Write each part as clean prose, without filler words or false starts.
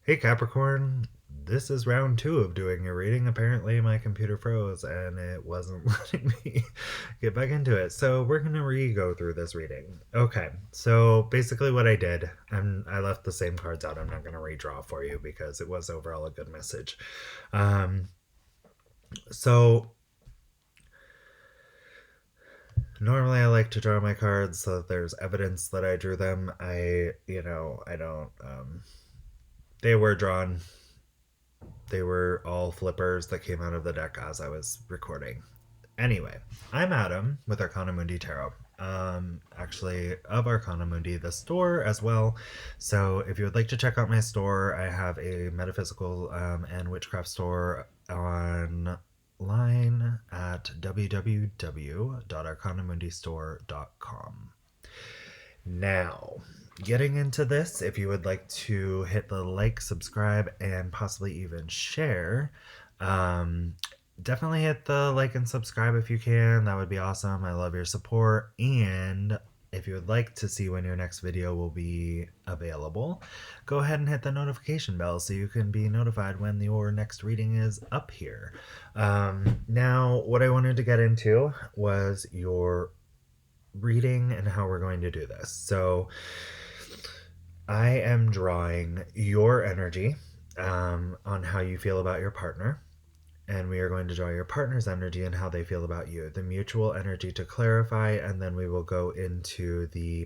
Hey Capricorn, this is round two of doing your reading. Apparently my computer froze and it wasn't letting me get back into it. So we're going to re-go through this reading. Okay, so basically what I did, I left the same cards out. I'm not going to redraw for you because it was overall a good message. Um, so normally I like to draw my cards so that there's evidence that I drew them. I don't, they were drawn. They were all flippers that came out of the deck as I was recording. Anyway, I'm Adam with Arcana Mundi Tarot. Actually, of Arcana Mundi, the store as well. So if you would like to check out my store, I have a metaphysical and witchcraft store online at www.arcanamundistore.com. Now, getting into this, if you would like to hit the like, subscribe, and possibly even share, definitely hit the like and subscribe if you can. That would be awesome. I love your support. And if you would like to see when your next video will be available, go ahead and hit the notification bell so you can be notified when your next reading is up here. Now, what I wanted to get into was your reading and how we're going to do this. So I am drawing your energy on how you feel about your partner, and we are going to draw your partner's energy and how they feel about you, the mutual energy to clarify, and then we will go into the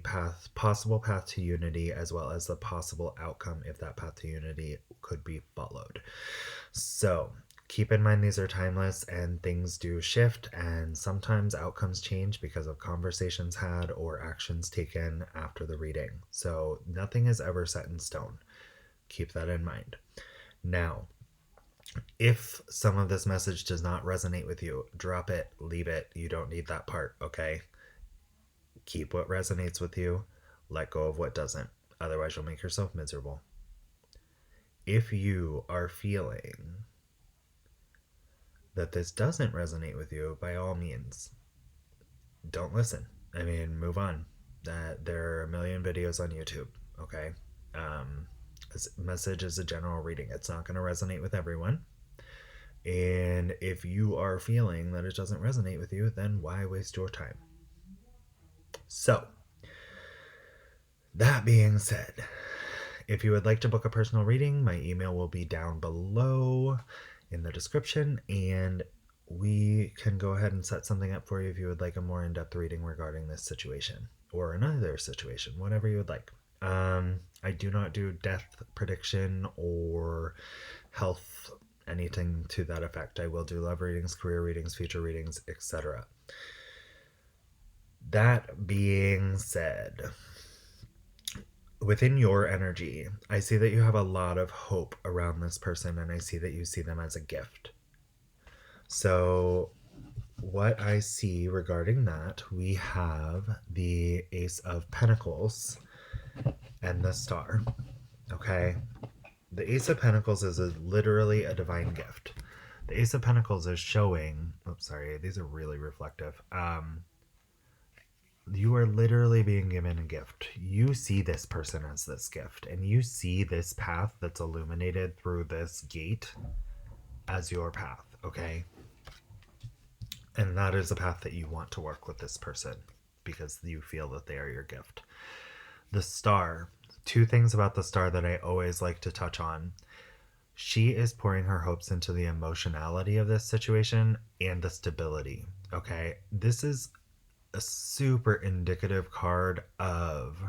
possible path to unity, as well as the possible outcome if that path to unity could be followed. So keep in mind these are timeless and things do shift, and sometimes outcomes change because of conversations had or actions taken after the reading. So nothing is ever set in stone. Keep that in mind. Now, if some of this message does not resonate with you, drop it, leave it. You don't need that part, okay? Keep what resonates with you, let go of what doesn't. Otherwise, you'll make yourself miserable. If you are feeling that this doesn't resonate with you, by all means, don't listen. I mean, move on. There are a million videos on YouTube, okay? This message is a general reading. It's not going to resonate with everyone. And if you are feeling that it doesn't resonate with you, then why waste your time? So, that being said, if you would like to book a personal reading, my email will be down below in the description, and we can go ahead and set something up for you if you would like a more in-depth reading regarding this situation or another situation, whatever you would like. I do not do death prediction or health, anything to that effect. I will do love readings, career readings, future readings, etc. That being said, within your energy, I see that you have a lot of hope around this person, and I see that you see them as a gift. So what I see regarding that, we have the Ace of Pentacles and the Star. Okay? The Ace of Pentacles is literally a divine gift. The Ace of Pentacles is showing, oops, sorry, these are really reflective. You are literally being given a gift. You see this person as this gift, and you see this path that's illuminated through this gate as your path, okay? And that is a path that you want to work with this person because you feel that they are your gift. The Star, two things about the Star that I always like to touch on. She is pouring her hopes into the emotionality of this situation and the stability, okay? This is a super indicative card of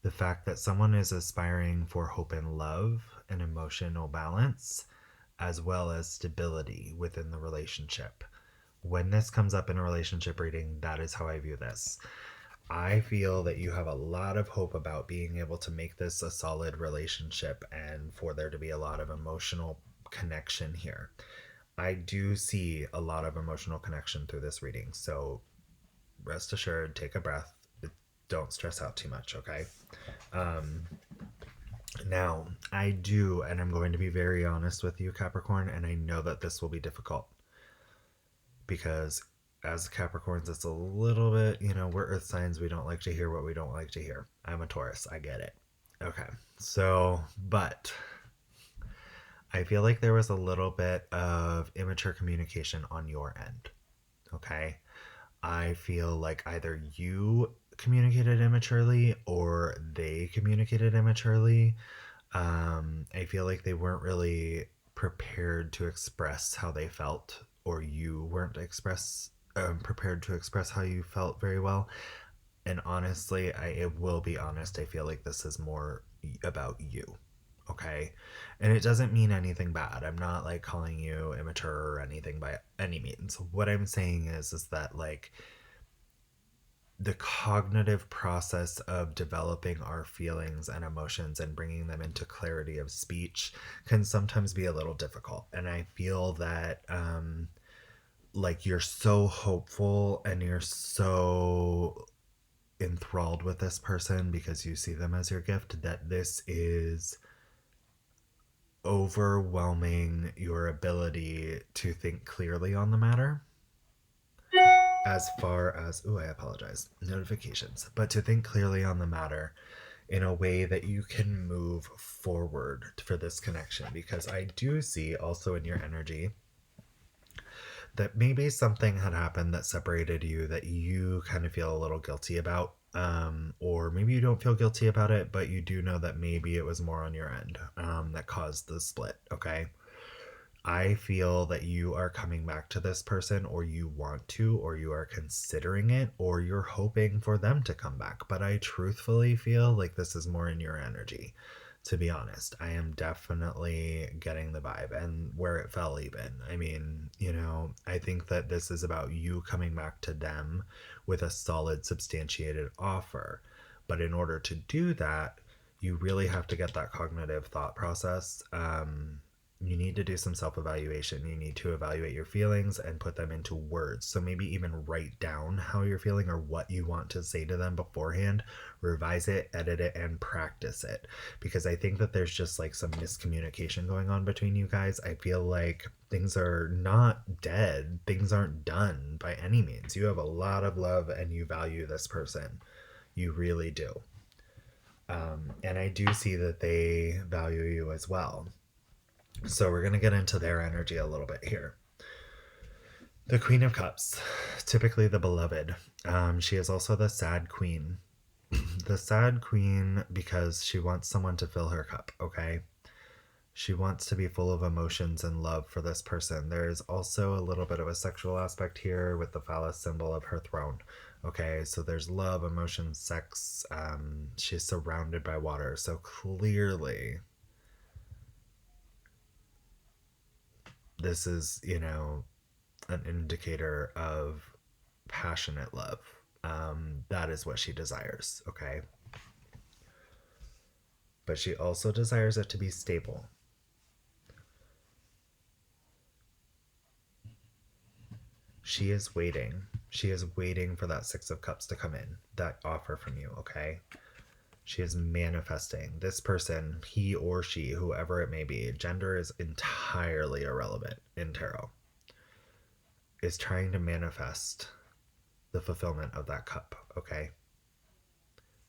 the fact that someone is aspiring for hope and love and emotional balance, as well as stability within the relationship. When this comes up in a relationship reading, that is how I view this. I feel that you have a lot of hope about being able to make this a solid relationship and for there to be a lot of emotional connection here. I do see a lot of emotional connection through this reading, so rest assured, take a breath. Don't stress out too much, okay? Now, I do, and I'm going to be very honest with you, Capricorn, and I know that this will be difficult because as Capricorns, it's a little bit, we're earth signs. We don't like to hear what we don't like to hear. I'm a Taurus. I get it. Okay. So, but I feel like there was a little bit of immature communication on your end. Okay. I feel like either you communicated immaturely or they communicated immaturely. I feel like they weren't really prepared to express how they felt, or you weren't prepared to express how you felt very well. And honestly, I will be honest, I feel like this is more about you. Okay. And it doesn't mean anything bad. I'm not like calling you immature or anything by any means. What I'm saying is that like the cognitive process of developing our feelings and emotions and bringing them into clarity of speech can sometimes be a little difficult. And I feel that like you're so hopeful and you're so enthralled with this person because you see them as your gift that this is overwhelming your ability to think clearly on the matter. As far as, I apologize, notifications, but to think clearly on the matter in a way that you can move forward for this connection. Because I do see also in your energy that maybe something had happened that separated you that you kind of feel a little guilty about. Or maybe you don't feel guilty about it, but you do know that maybe it was more on your end that caused the split. Okay. I feel that you are coming back to this person, or you want to, or you are considering it, or you're hoping for them to come back. But I truthfully feel like this is more in your energy. To be honest, I am definitely getting the vibe and where it fell, even. I mean, I think that this is about you coming back to them with a solid, substantiated offer. But in order to do that, you really have to get that cognitive thought process. You need to do some self evaluation. You need to evaluate your feelings and put them into words. So maybe even write down how you're feeling or what you want to say to them beforehand, revise it, edit it, and practice it. Because I think that there's just like some miscommunication going on between you guys. I feel like things are not dead, things aren't done by any means. You have a lot of love and you value this person. You really do. And I do see that they value you as well. So we're going to get into their energy a little bit here. The Queen of Cups, typically the beloved. She is also the sad queen. The sad queen because she wants someone to fill her cup, okay? She wants to be full of emotions and love for this person. There's also a little bit of a sexual aspect here with the phallus symbol of her throne. Okay, so there's love, emotion, sex. She's surrounded by water. So clearly, this is, an indicator of passionate love. That is what she desires, okay? But she also desires it to be stable. She is waiting. She is waiting for that Six of Cups to come in, that offer from you, okay? She is manifesting. This person, he or she, whoever it may be, gender is entirely irrelevant in tarot, is trying to manifest the fulfillment of that cup, okay?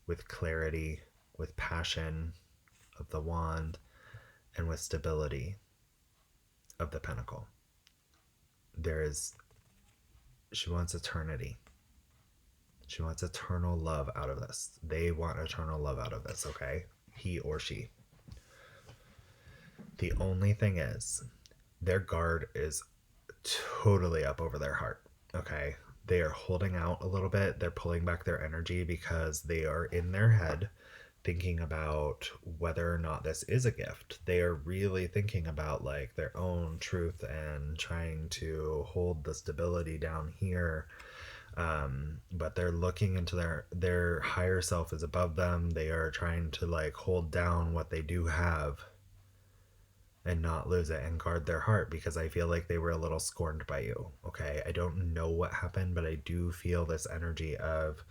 With clarity, with passion of the wand, and with stability of the pentacle. She wants eternity. She wants eternal love out of this. They want eternal love out of this, okay? He or she. The only thing is, their guard is totally up over their heart, okay? They are holding out a little bit. They're pulling back their energy because they are in their head thinking about whether or not this is a gift. They are really thinking about like their own truth and trying to hold the stability down here. But they're looking into their higher self is above them. They are trying to like hold down what they do have and not lose it and guard their heart, because I feel like they were a little scorned by you. Okay, I don't know what happened, but I do feel this energy of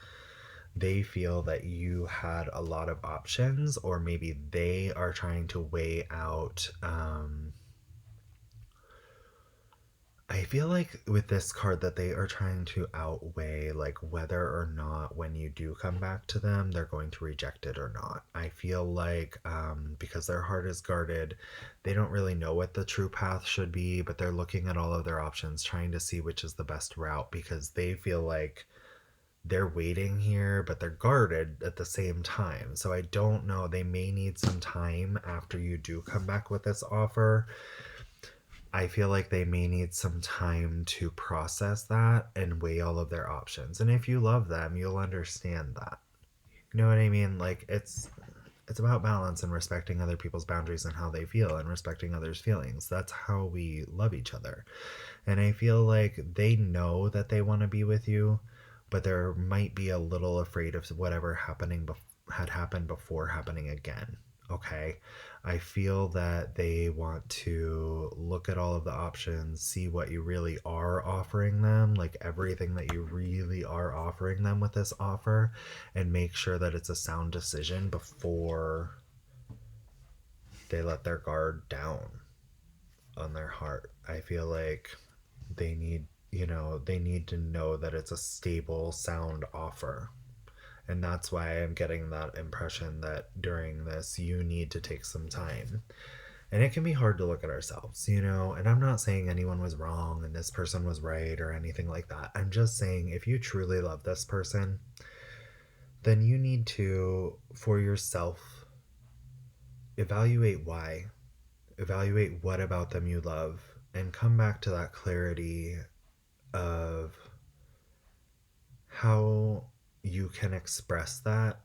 they feel that you had a lot of options, or maybe they are trying to weigh out I feel like with this card that they are trying to outweigh like whether or not when you do come back to them they're going to reject it or not. I feel like because their heart is guarded, they don't really know what the true path should be, but they're looking at all of their options trying to see which is the best route because they feel like they're waiting here, but they're guarded at the same time. So I don't know. They may need some time after you do come back with this offer. I feel like they may need some time to process that and weigh all of their options. And if you love them, you'll understand that. You know what I mean? Like it's about balance and respecting other people's boundaries and how they feel and respecting others' feelings. That's how we love each other. And I feel like they know that they want to be with you, but there might be a little afraid of whatever had happened before happening again. Okay. I feel that they want to look at all of the options, see what you really are offering them, like everything that you really are offering them with this offer, and make sure that it's a sound decision before they let their guard down on their heart. I feel like they need, they need to know that it's a stable, sound offer. And that's why I'm getting that impression that during this, you need to take some time. And it can be hard to look at ourselves, and I'm not saying anyone was wrong and this person was right or anything like that. I'm just saying if you truly love this person, then you need to, for yourself, evaluate why, evaluate what about them you love, and come back to that clarity of how you can express that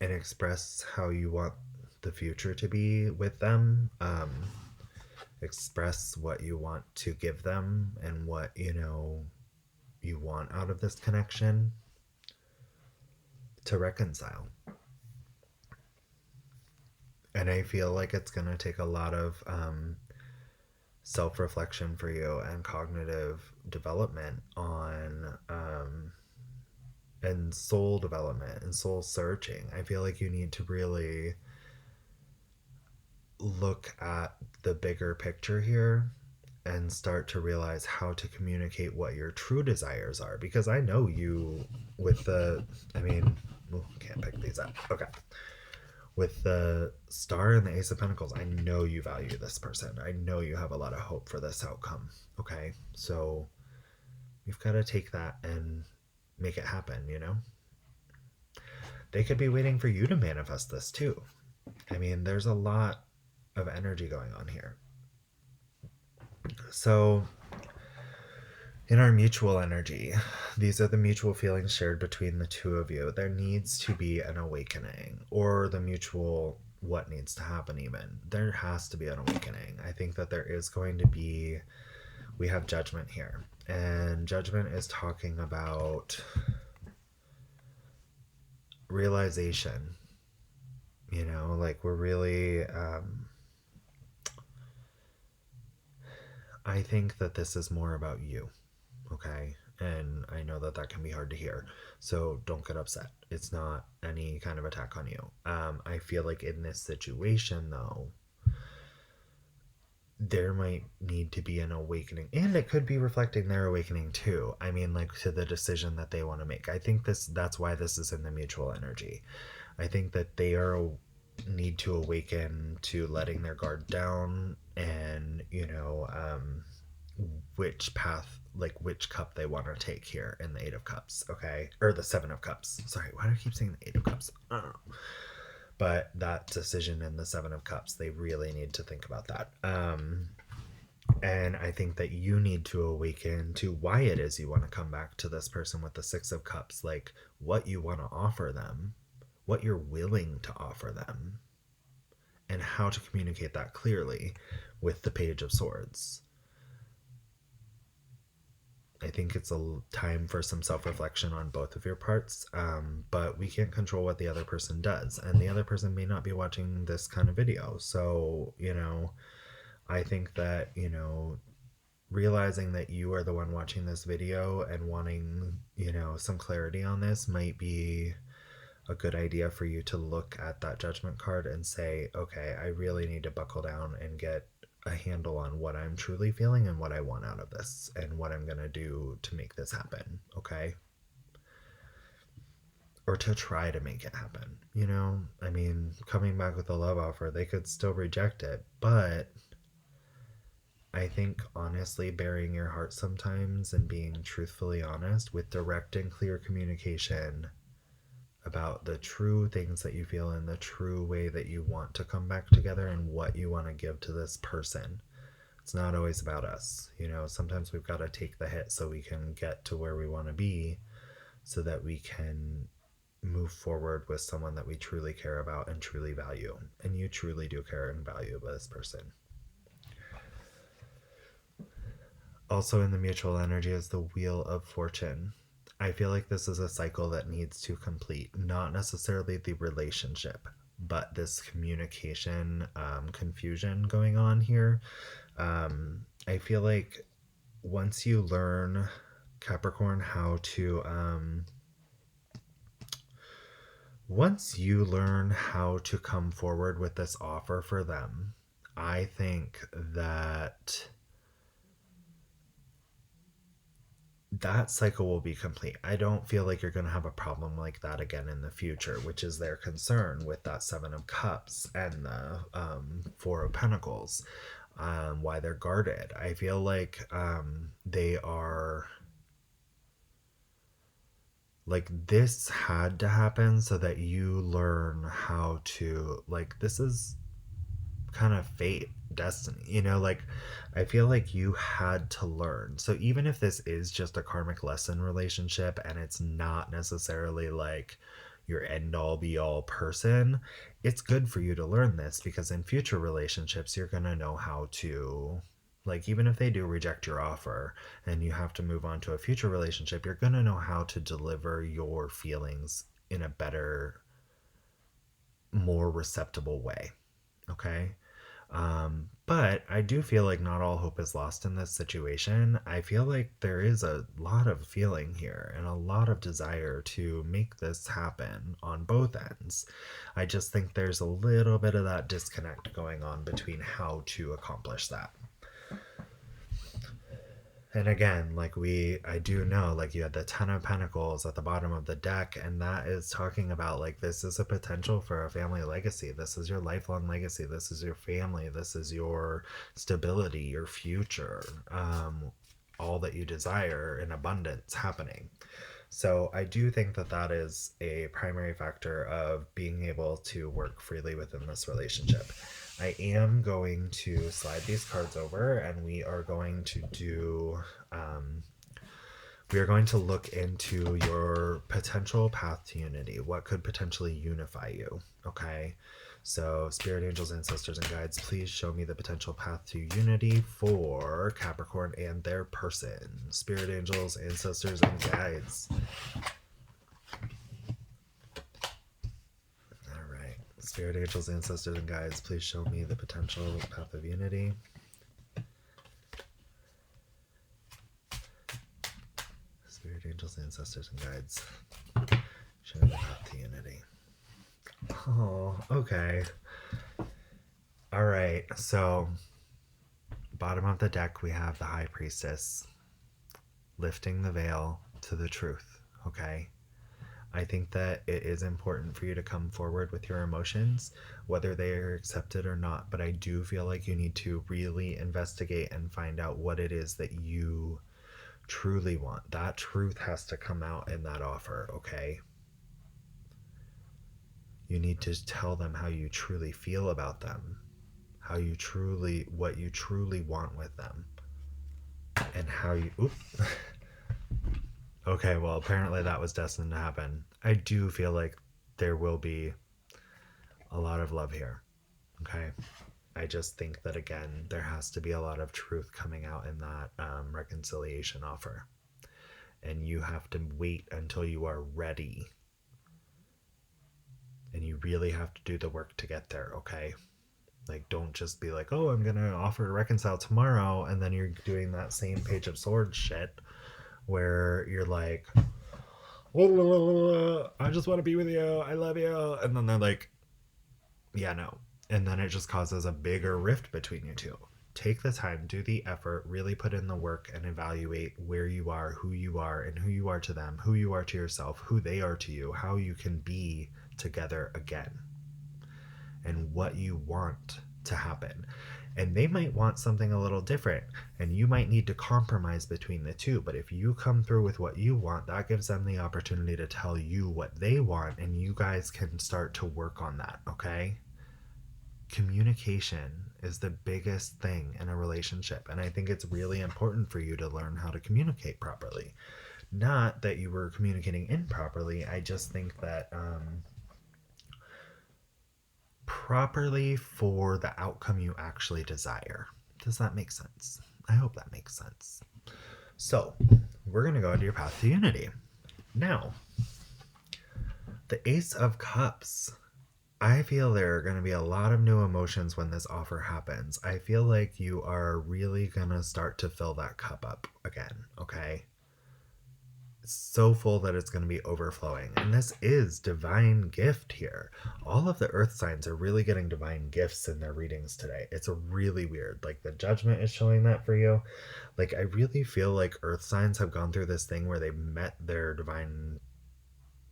and express how you want the future to be with them. Express what you want to give them and what you want out of this connection to reconcile. And I feel like it's going to take a lot of self-reflection for you and cognitive development on and soul development and soul searching. I feel like you need to really look at the bigger picture here and start to realize how to communicate what your true desires are, because I know you with the can't pick these up. Okay. With the Star and the Ace of Pentacles, I know you value this person. I know you have a lot of hope for this outcome. Okay. So you've got to take that and make it happen, They could be waiting for you to manifest this too. There's a lot of energy going on here. So in our mutual energy, these are the mutual feelings shared between the two of you. There needs to be an awakening, or the mutual what needs to happen even. There has to be an awakening. I think that there is going to be, we have Judgment here. And Judgment is talking about realization. Like we're really, I think that this is more about you. Okay. And I know that that can be hard to hear. So don't get upset. It's not any kind of attack on you. I feel like in this situation, though, there might need to be an awakening, and it could be reflecting their awakening too. Like to the decision that they want to make. I think that's why this is in the mutual energy. I think that they need to awaken to letting their guard down and, which path, like which cup they want to take here in the Eight of Cups, okay? Or the Seven of Cups. Sorry, why do I keep saying the Eight of Cups? I don't know. But that decision in the Seven of Cups, they really need to think about that. And I think that you need to awaken to why it is you want to come back to this person with the Six of Cups, like what you want to offer them, what you're willing to offer them, and how to communicate that clearly with the Page of Swords. I think it's a time for some self-reflection on both of your parts, but we can't control what the other person does, and the other person may not be watching this kind of video. So, I think that, realizing that you are the one watching this video and wanting, some clarity on this might be a good idea for you to look at that Judgment card and say, okay, I really need to buckle down and get a handle on what I'm truly feeling and what I want out of this and what I'm going to do to make this happen, okay? Or to try to make it happen, you know? I mean, coming back with a love offer, they could still reject it, but I think honestly, bearing your heart sometimes and being truthfully honest with direct and clear communication about the true things that you feel and the true way that you want to come back together and what you want to give to this person. It's not always about us. You know, sometimes we've got to take the hit so we can get to where we want to be, so that we can move forward with someone that we truly care about and truly value. And you truly do care and value this person. Also in the mutual energy is the Wheel of Fortune. I feel like this is a cycle that needs to complete, not necessarily the relationship, but this communication confusion going on here. I feel like once you learn, Capricorn, once you learn how to come forward with this offer for them, I think that cycle will be complete. I don't feel like you're going to have a problem like that again in the future, which is their concern with that Seven of Cups and the Four of Pentacles, why they're guarded. I feel like they are like, this had to happen so that you learn how to, like, this is kind of fate, destiny, you know? Like, I feel like you had to learn. So even if this is just a karmic lesson relationship and it's not necessarily like your end all be all person, it's good for you to learn this, because in future relationships you're going to know how to, like, even if they do reject your offer and you have to move on to a future relationship, you're going to know how to deliver your feelings in a better, more receptible way. Okay? But I do feel like not all hope is lost in this situation. I feel like there is a lot of feeling here and a lot of desire to make this happen on both ends. I just think there's a little bit of that disconnect going on between how to accomplish that. And again, like, I do know, like, you had the Ten of Pentacles at the bottom of the deck, and that is talking about, like, this is a potential for a family legacy. This is your lifelong legacy. This is your family. This is your stability, your future, all that you desire in abundance happening. So I do think that that is a primary factor of being able to work freely within this relationship. I am going to slide these cards over, and we are going to do, we are going to look into your potential path to unity. What could potentially unify you? Okay. So spirit, angels, ancestors, and guides, please show me the potential path to unity for Capricorn and their person. Spirit, angels, ancestors, and guides. Spirit, angels, ancestors, and guides, please show me the potential path of unity. Spirit, angels, ancestors, and guides, show me the path to unity. Oh, okay. All right, so bottom of the deck, we have the High Priestess lifting the veil to the truth, okay? I think that it is important for you to come forward with your emotions, whether they are accepted or not. But I do feel like you need to really investigate and find out what it is that you truly want. That truth has to come out in that offer, okay? You need to tell them how you truly feel about them, what you truly want with them, and how you... Oop. Okay, well, apparently that was destined to happen. I do feel like there will be a lot of love here, okay? I just think that, again, there has to be a lot of truth coming out in that reconciliation offer. And you have to wait until you are ready. And you really have to do the work to get there, okay? Like, don't just be like, oh, I'm going to offer to reconcile tomorrow, and then you're doing that same Page of Swords shit where you're like, I just want to be with you, I love you, and then they're like, yeah, no, and then it just causes a bigger rift between you two. take the time, do the effort, really put in the work and evaluate where you are, and who you are to them, who you are to yourself, who they are to you, how you can be together again, and what you want to happen. And they might want something a little different, and you might need to compromise between the two. But if you come through with what you want, that gives them the opportunity to tell you what they want, and you guys can start to work on that, okay? Communication is the biggest thing in a relationship, and I think it's really important for you to learn how to communicate properly. Not that you were communicating improperly, I just think that properly for the outcome you actually desire. Does that make sense? I hope that makes sense. So, we're going to go into your path to unity. Now, the Ace of Cups. I feel there are going to be a lot of new emotions when this offer happens. I feel like you are really going to start to fill that cup up again, okay? So full that it's going to be overflowing. And this is divine gift here. All of the earth signs are really getting divine gifts in their readings today. It's really weird. Like the Judgment is showing that for you. Like I really feel like earth signs have gone through this thing where they met their divine,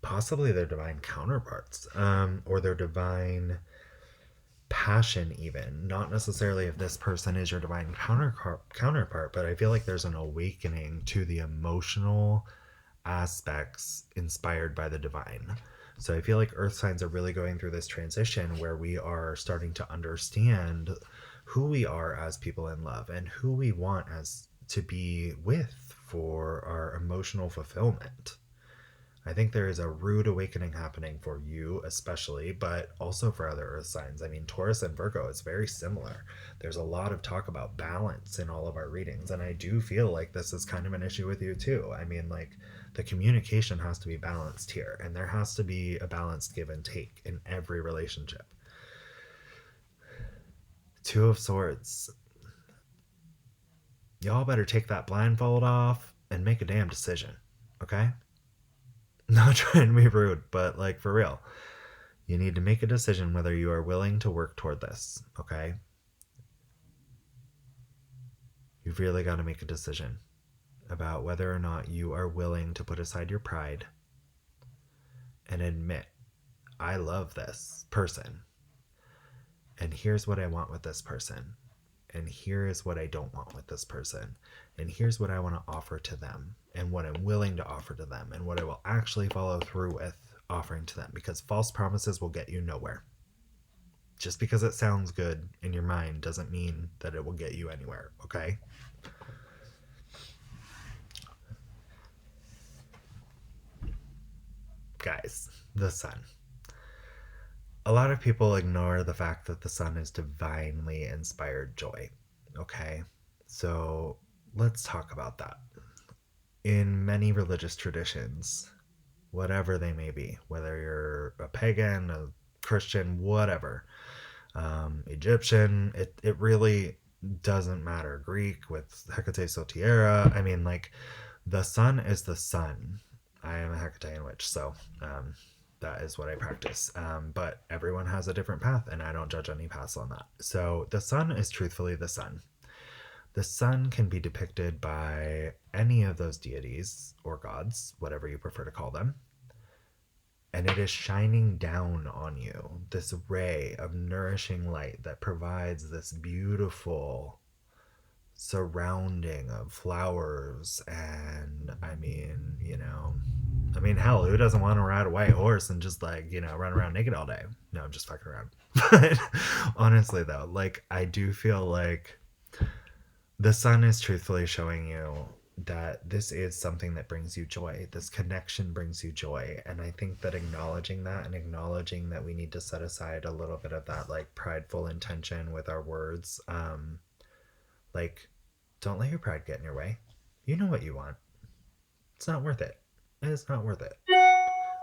possibly their divine counterparts, or their divine passion even. Not necessarily if this person is your divine counterpart, but I feel like there's an awakening to the emotional aspects inspired by the divine. So I feel like earth signs are really going through this transition where we are starting to understand who we are as people in love and who we want as to be with for our emotional fulfillment. I think there is a rude awakening happening for you especially, but also for other earth signs. I mean, Taurus and Virgo is very similar. There's a lot of talk about balance in all of our readings, and I do feel like this is kind of an issue with you too. I mean, like the communication has to be balanced here, and there has to be a balanced give and take in every relationship. Two of Swords. Y'all better take that blindfold off and make a damn decision, okay? Not trying to be rude, but like for real. You need to make a decision whether you are willing to work toward this, okay? You've really got to make a decision about whether or not you are willing to put aside your pride and admit, I love this person, and here's what I want with this person, and here's what I don't want with this person, and here's what I want to offer to them, and what I'm willing to offer to them, and what I will actually follow through with offering to them, because false promises will get you nowhere. Just because it sounds good in your mind doesn't mean that it will get you anywhere, okay? Guys, the sun. A lot of people ignore the fact that the sun is divinely inspired joy, okay? So let's talk about that. In many religious traditions, whatever they may be, whether you're a pagan, a Christian, whatever, Egyptian, it really doesn't matter. Greek with Hecate Sotiera. I mean, like, the sun is the sun. I am a Hecatean witch, so that is what I practice. But everyone has a different path, and I don't judge any paths on that. So the sun is truthfully the sun. The sun can be depicted by any of those deities or gods, whatever you prefer to call them. And it is shining down on you, this ray of nourishing light that provides this beautiful surrounding of flowers. And I mean, hell, who doesn't want to ride a white horse and just like, run around naked all day? No, I'm just fucking around. But honestly though, like, I do feel like the sun is truthfully showing you that this is something that brings you joy. This connection brings you joy. And I think that acknowledging that, and acknowledging that we need to set aside a little bit of that like prideful intention with our words, like, don't let your pride get in your way. You know what you want. It's not worth it. It's not worth it.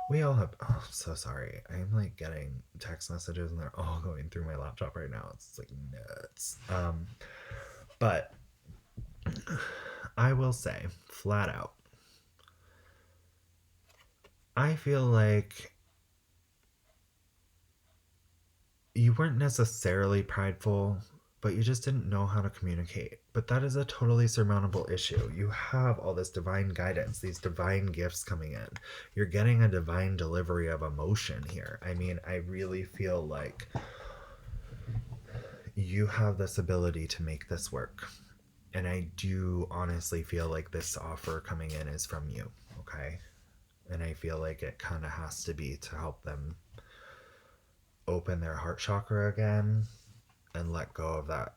We all have, oh, I'm so sorry. I'm like getting text messages and they're all going through my laptop right now. It's like nuts. But I will say, flat out, I feel like you weren't necessarily prideful but you just didn't know how to communicate. But that is a totally surmountable issue. You have all this divine guidance, these divine gifts coming in. You're getting a divine delivery of emotion here. I mean, I really feel like you have this ability to make this work. And I do honestly feel like this offer coming in is from you, okay? And I feel like it kind of has to be to help them open their heart chakra again and let go of that,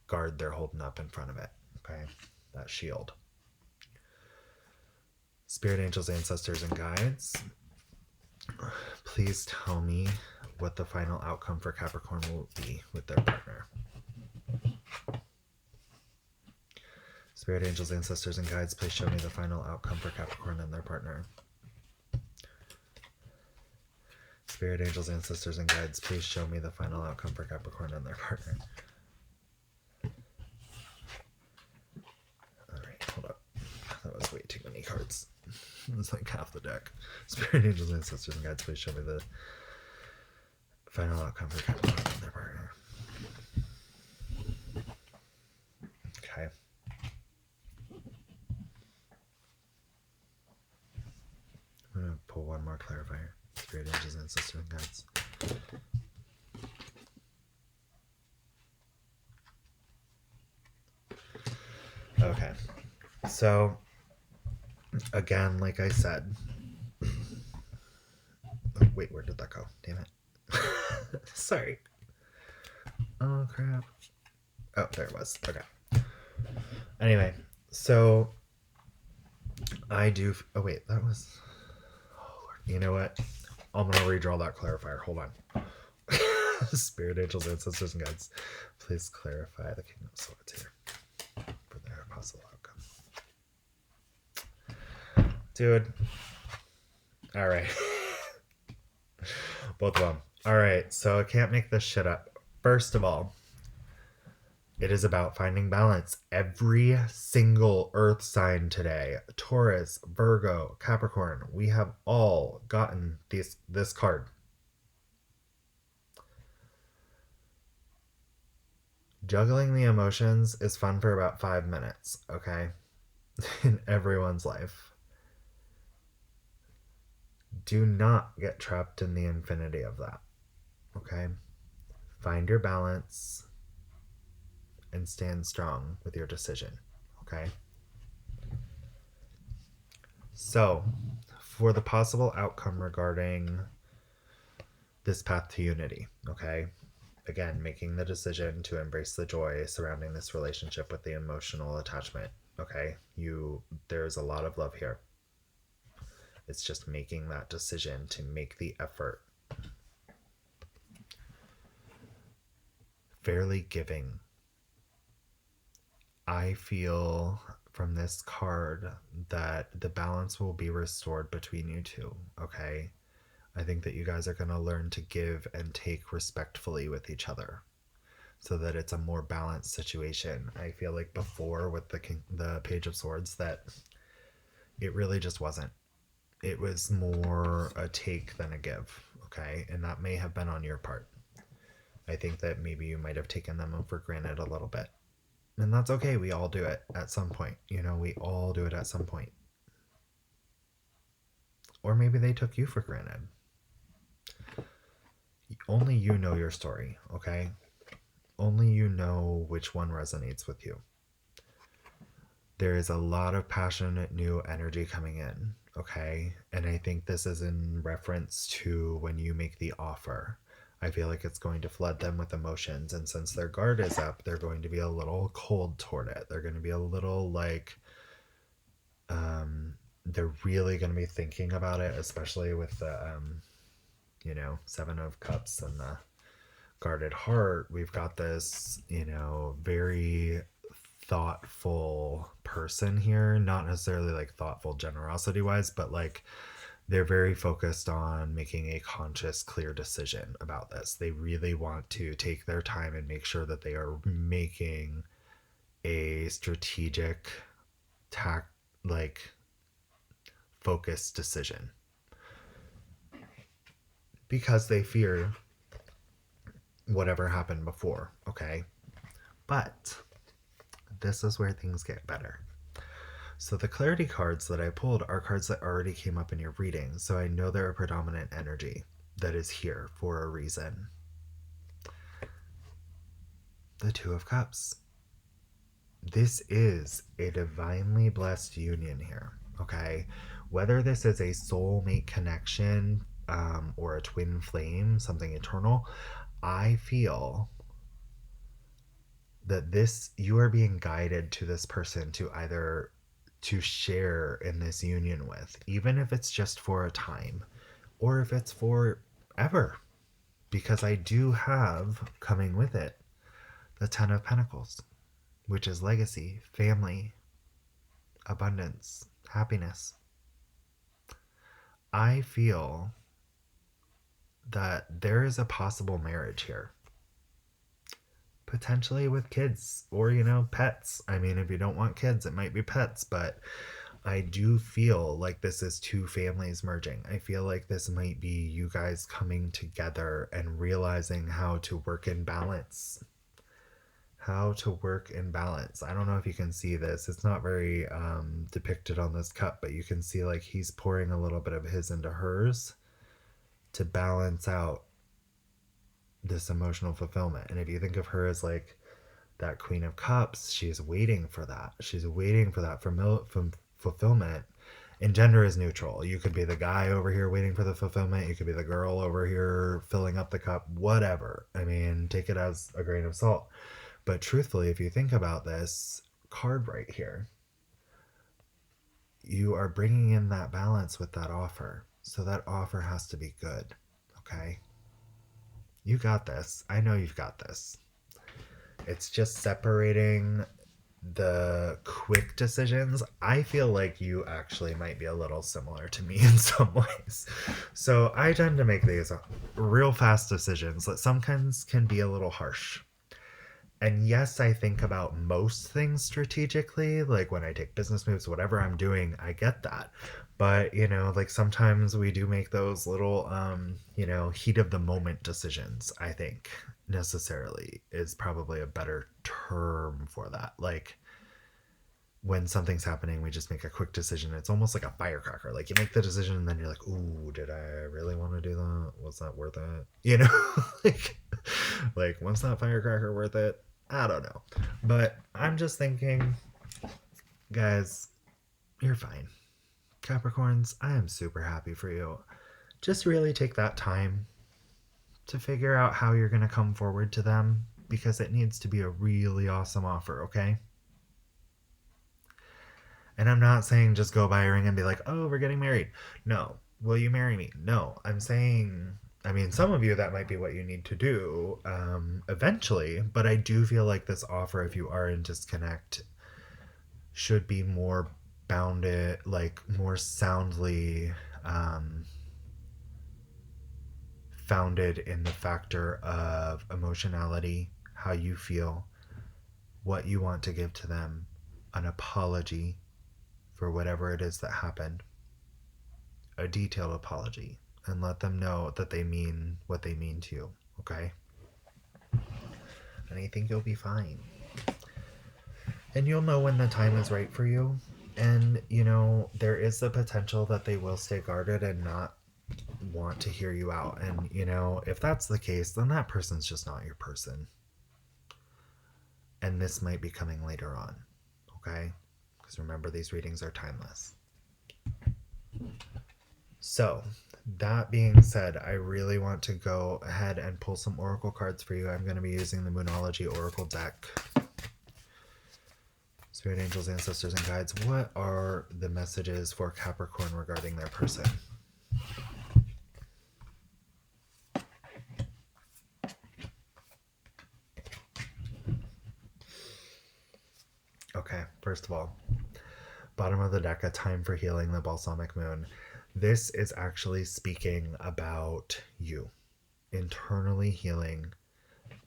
guard they're holding up in front of it, okay? That shield. Spirit angels, ancestors, and guides, please tell me what the final outcome for Capricorn will be with their partner. Spirit angels, ancestors, and guides, please show me the final outcome for Capricorn and their partner. Spirit angels, ancestors, and guides, please show me the final outcome for Capricorn and their partner. Alright, hold up. That was way too many cards. It's like half the deck. Spirit angels, ancestors, and guides, please show me the final outcome for Capricorn and their partner. Okay. I'm going to pull one more clarifier. Spirit angels, ancestors, and guides. Okay. So, again, like I said... Oh, wait, where did that go? Damn it. Sorry. Oh, crap. Oh, there it was. Okay. Anyway, so... I do... Oh, wait, that was... Oh, Lord. You know what? I'm going to redraw that clarifier. Hold on. Spirit angels, ancestors, and guides, please clarify the King of Swords here for their possible outcome. Dude. All right. Both of them. All right, so I can't make this shit up. First of all, it is about finding balance. Every single earth sign today, Taurus, Virgo, Capricorn, we have all gotten this card. Juggling the emotions is fun for about 5 minutes, okay? In everyone's life. Do not get trapped in the infinity of that, okay? Find your balance and stand strong with your decision, okay? So, for the possible outcome regarding this path to unity, okay? Again, making the decision to embrace the joy surrounding this relationship with the emotional attachment, okay? There's a lot of love here. It's just making that decision to make the effort. Fairly giving. I feel from this card that the balance will be restored between you two, okay? I think that you guys are going to learn to give and take respectfully with each other so that it's a more balanced situation. I feel like before with the Page of Swords that it really just wasn't. It was more a take than a give, okay? And that may have been on your part. I think that maybe you might have taken them for granted a little bit. And that's okay. We all do it at some point. We all do it at some point. Or maybe they took you for granted. Only you know your story, okay? Only you know which one resonates with you. There is a lot of passionate new energy coming in, okay? And I think this is in reference to when you make the offer. I feel like it's going to flood them with emotions. And since their guard is up, they're going to be a little cold toward it. They're going to be a little like, they're really going to be thinking about it, especially with the, Seven of Cups and the guarded heart. We've got this, very thoughtful person here. Not necessarily like thoughtful generosity wise, but like they're very focused on making a conscious, clear decision about this. They really want to take their time and make sure that they are making a strategic, focused decision. Because they fear whatever happened before, okay? But this is where things get better. So the clarity cards that I pulled are cards that already came up in your reading, so I know they're a predominant energy that is here for a reason. The Two of Cups. This is a divinely blessed union here, okay? Whether this is a soulmate connection or a twin flame, something eternal, I feel that you are being guided to this person to either to share in this union with, even if it's just for a time or if it's forever, because I do have coming with it the Ten of Pentacles, which is legacy, family, abundance, happiness. I feel that there is a possible marriage here, potentially with kids or, pets. I mean, if you don't want kids, it might be pets, but I do feel like this is two families merging. I feel like this might be you guys coming together and realizing how to work in balance. How to work in balance. I don't know if you can see this. It's not very depicted on this cup, but you can see like he's pouring a little bit of his into hers to balance out this emotional fulfillment. And if you think of her as like that Queen of Cups, she's waiting for that. She's waiting for that from fulfillment. And gender is neutral. You could be the guy over here waiting for the fulfillment. You could be the girl over here filling up the cup, whatever. I mean, take it as a grain of salt. But truthfully, if you think about this card right here, you are bringing in that balance with that offer. So that offer has to be good, okay? You got this. I know you've got this. It's just separating the quick decisions. I feel like you actually might be a little similar to me in some ways. So I tend to make these real fast decisions that sometimes can be a little harsh. And yes, I think about most things strategically, like when I take business moves, whatever I'm doing, I get that. But, like sometimes we do make those little, heat of the moment decisions, I think necessarily is probably a better term for that. Like when something's happening, we just make a quick decision. It's almost like a firecracker. Like you make the decision and then you're like, ooh, did I really want to do that? Was that worth it? Like was that firecracker worth it? I don't know. But I'm just thinking, guys, you're fine. Capricorns, I am super happy for you. Just really take that time to figure out how you're going to come forward to them, because it needs to be a really awesome offer, okay? And I'm not saying just go buy a ring and be like, oh, we're getting married. No. Will you marry me? No. I'm saying, some of you, that might be what you need to do eventually, but I do feel like this offer, if you are in disconnect, should be more bounded, like more soundly founded in the factor of emotionality, how you feel, what you want to give to them, an apology for whatever it is that happened, a detailed apology, and let them know that they mean what they mean to you, okay? And I think you'll be fine. And you'll know when the time is right for you. And, there is the potential that they will stay guarded and not want to hear you out. And, if that's the case, then that person's just not your person. And this might be coming later on, okay? Because remember, these readings are timeless. So, that being said, I really want to go ahead and pull some oracle cards for you. I'm going to be using the Moonology Oracle deck. Spirit angels, ancestors, and guides, what are the messages for Capricorn regarding their person? Okay, first of all, bottom of the deck, a time for healing, the balsamic moon. This is actually speaking about you internally healing,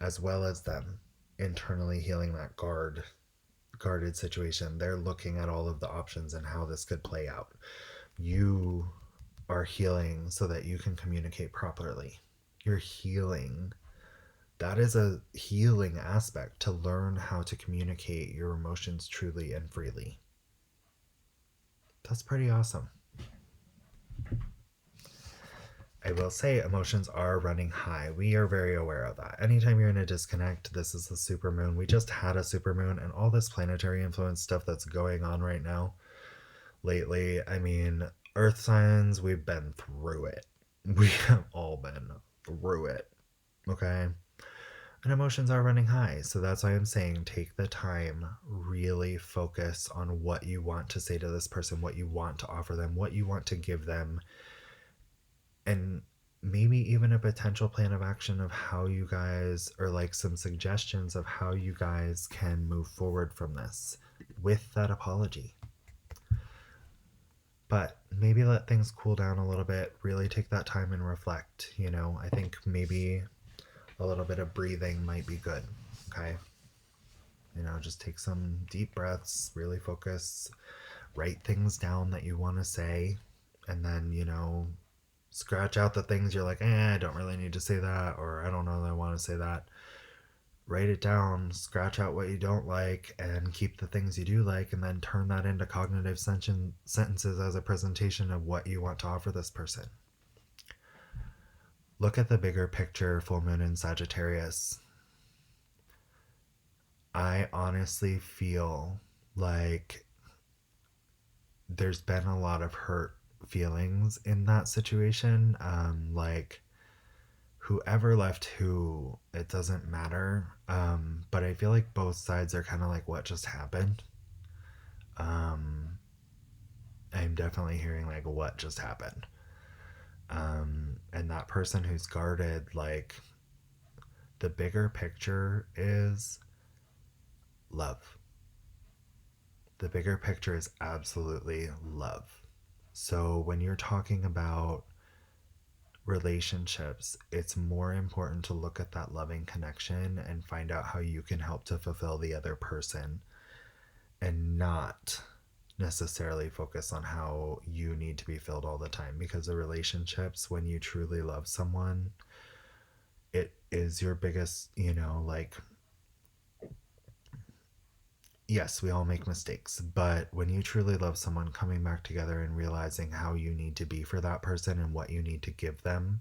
as well as them internally healing that guarded situation. They're looking at all of the options and how this could play out. You are healing so that you can communicate properly. You're healing that is a healing aspect, to learn how to communicate your emotions truly and freely. That's pretty awesome. I will say emotions are running high. We are very aware of that. Anytime you're in a disconnect, this is the supermoon. We just had a supermoon, and all this planetary influence stuff that's going on right now lately. I mean, earth signs, we've been through it. We have all been through it. Okay? And emotions are running high. So that's why I'm saying take the time, really focus on what you want to say to this person, what you want to offer them, what you want to give them, and maybe even a potential plan of action of how you guys, or like some suggestions of how you guys can move forward from this with that apology. But maybe let things cool down a little bit, really take that time and reflect. I think maybe a little bit of breathing might be good. Okay. Just take some deep breaths, really focus, write things down that you want to say, and then, scratch out the things you're like, I don't really need to say that, or I don't know that I want to say that. Write it down, scratch out what you don't like, and keep the things you do like, and then turn that into cognitive sentences as a presentation of what you want to offer this person. Look at the bigger picture, full moon in Sagittarius. I honestly feel like there's been a lot of hurt feelings in that situation. Like, whoever left who, it doesn't matter. But I feel like both sides are kind of like, what just happened? I'm definitely hearing like, what just happened? And that person who's guarded, like, the bigger picture is love. The bigger picture is absolutely love. So when you're talking about relationships, it's more important to look at that loving connection and find out how you can help to fulfill the other person, and not necessarily focus on how you need to be filled all the time. Because the relationships, when you truly love someone, it is your biggest, like, yes, we all make mistakes, but when you truly love someone, coming back together and realizing how you need to be for that person and what you need to give them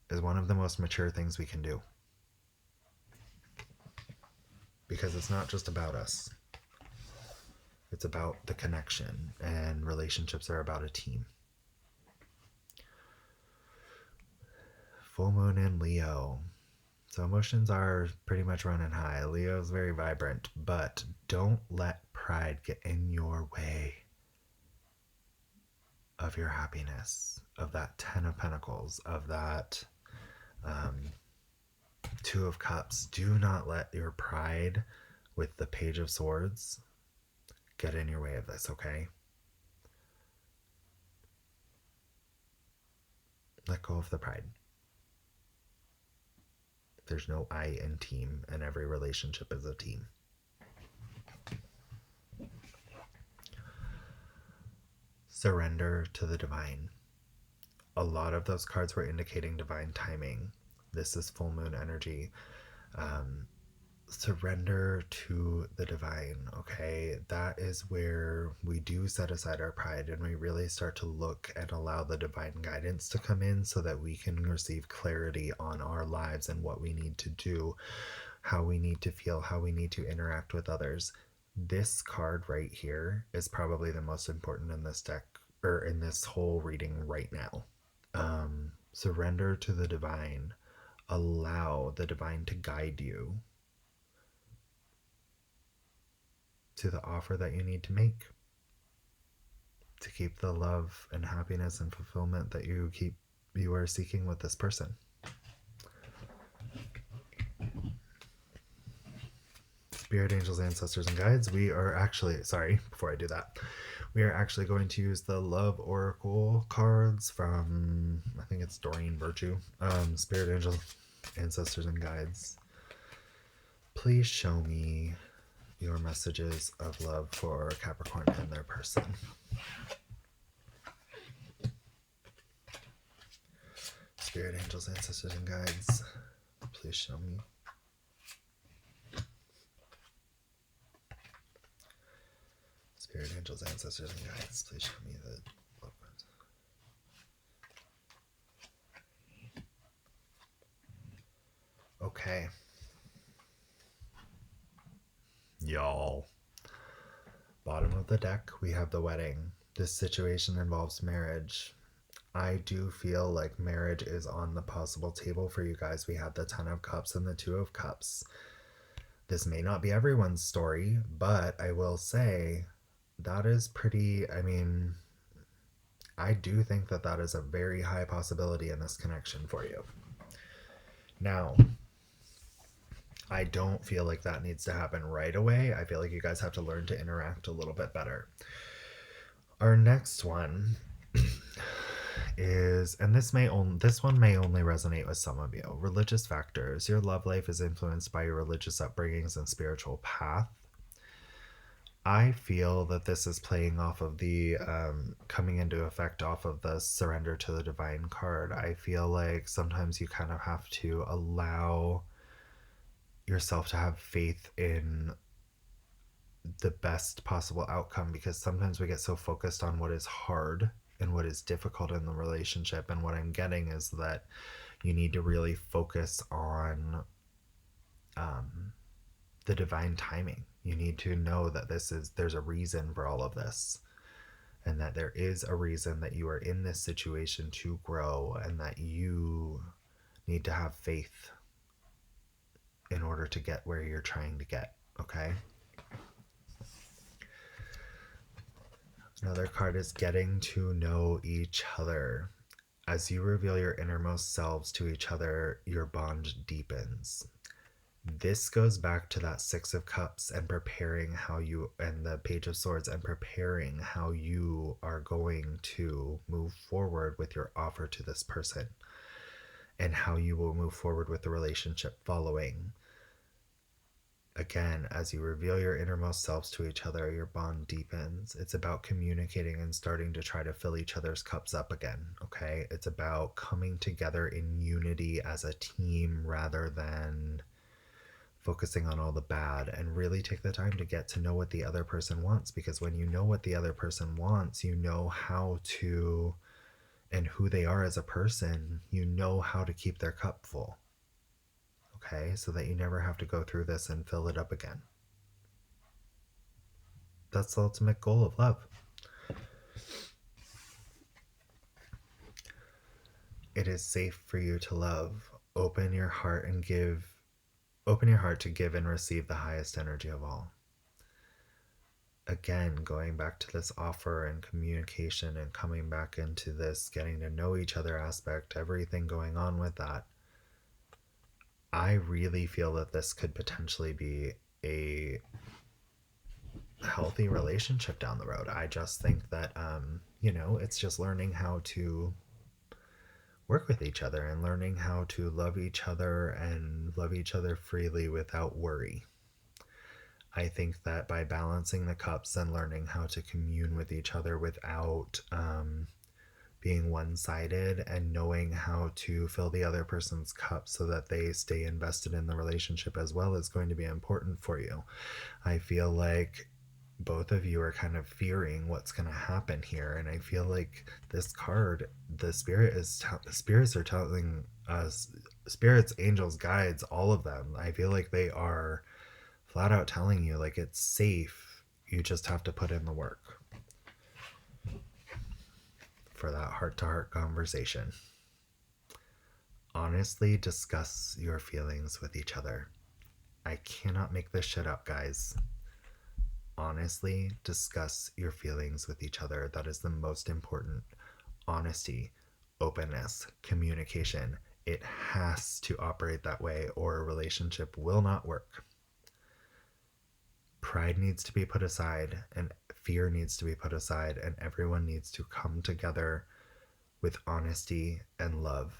is one of the most mature things we can do. Because it's not just about us. It's about the connection, and relationships are about a team. Full moon in Leo. So emotions are pretty much running high. Leo's very vibrant, but don't let pride get in your way of your happiness, of that 10 of Pentacles, of that 2 of Cups. Do not let your pride with the Page of Swords get in your way of this, okay? Let go of the pride. There's no I in team, and every relationship is a team. Surrender to the divine. A lot of those cards were indicating divine timing. This is full moon energy. Surrender to the divine, okay? That is where we do set aside our pride, and we really start to look and allow the divine guidance to come in, so that we can receive clarity on our lives and what we need to do, how we need to feel, how we need to interact with others. This card right here is probably the most important in this deck, or in this whole reading right now. Surrender to the divine. Allow the divine to guide you to the offer that you need to make to keep the love and happiness and fulfillment that you are seeking with this person. Spirit, angels, ancestors, and guides, we are actually going to use the Love Oracle cards from, I think it's Doreen Virtue. Spirit, angels, ancestors, and guides, please show me your messages of love for Capricorn and their person. Spirit, angels, ancestors, and guides, please show me. Spirit, angels, ancestors, and guides, please show me the loved ones. Okay. Y'all. Bottom of the deck, we have the wedding. This situation involves marriage. I do feel like marriage is on the possible table for you guys. We have the 10 of Cups and the 2 of Cups. This may not be everyone's story, but I will say that is pretty, I mean, I do think that that is a very high possibility in this connection for you. Now, I don't feel like that needs to happen right away. I feel like you guys have to learn to interact a little bit better. Our next one is, and this one may only resonate with some of you. Religious factors. Your love life is influenced by your religious upbringings and spiritual path. I feel that this is playing off of the coming into effect off of the surrender to the divine card. I feel like sometimes you kind of have to allow yourself to have faith in the best possible outcome, because sometimes we get so focused on what is hard and what is difficult in the relationship. And what I'm getting is that you need to really focus on the divine timing. You need to know that there's a reason for all of this, and that there is a reason that you are in this situation to grow, and that you need to have faith in order to get where you're trying to get, okay? Another card is getting to know each other. As you reveal your innermost selves to each other, your bond deepens. This goes back to that 6 of Cups and preparing how you, and the Page of Swords, and preparing how you are going to move forward with your offer to this person, and how you will move forward with the relationship following. Again, as you reveal your innermost selves to each other, your bond deepens. It's about communicating and starting to try to fill each other's cups up again, okay? It's about coming together in unity as a team rather than focusing on all the bad, and really take the time to get to know what the other person wants, because when you know what the other person wants, you know how to, and who they are as a person, you know how to keep their cup full. Okay, so that you never have to go through this and fill it up again. That's the ultimate goal of love. It is safe for you to love. Open your heart and give. Open your heart to give and receive the highest energy of all. Again, going back to this offer and communication and coming back into this getting to know each other aspect, everything going on with that. I really feel that this could potentially be a healthy relationship down the road. I just think that, it's just learning how to work with each other and learning how to love each other and love each other freely without worry. I think that by balancing the cups and learning how to commune with each other without being one-sided, and knowing how to fill the other person's cup so that they stay invested in the relationship as well, is going to be important for you. I feel like both of you are kind of fearing what's going to happen here, and I feel like this card, the spirits are telling us, spirits, angels, guides, all of them, I feel like they are flat out telling you, like, it's safe, you just have to put in the work for that heart-to-heart conversation. Honestly, discuss your feelings with each other. I cannot make this shit up, guys. Honestly, discuss your feelings with each other. That is the most important. Honesty, openness, communication. It has to operate that way, or a relationship will not work. Pride needs to be put aside, and fear needs to be put aside, and everyone needs to come together with honesty and love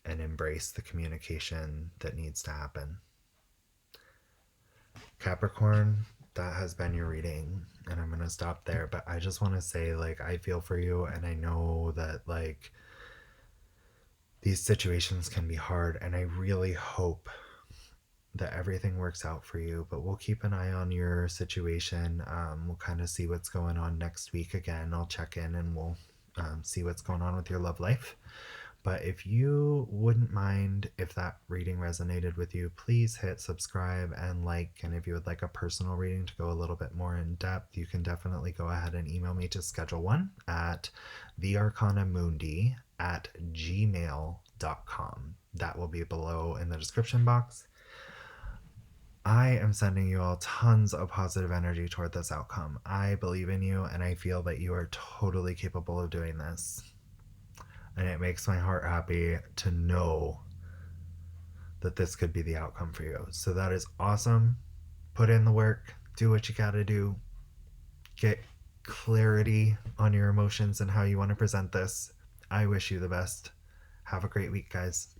and embrace the communication that needs to happen. Capricorn, that has been your reading, and I'm going to stop there, but I just want to say, like, I feel for you, and I know that, like, These situations can be hard, and I really hope that everything works out for you, but we'll keep an eye on your situation. We'll kind of see what's going on next week. Again, I'll check in and we'll see what's going on with your love life. But if you wouldn't mind, if that reading resonated with you, please hit subscribe and like. And if you would like a personal reading to go a little bit more in depth, you can definitely go ahead and email me to schedule one at thearcanamundi@gmail.com. That will be below in the description box. I am sending you all tons of positive energy toward this outcome. I believe in you, and I feel that you are totally capable of doing this. And it makes my heart happy to know that this could be the outcome for you. So that is awesome. Put in the work, do what you gotta do, get clarity on your emotions and how you want to present this. I wish you the best. Have a great week, guys.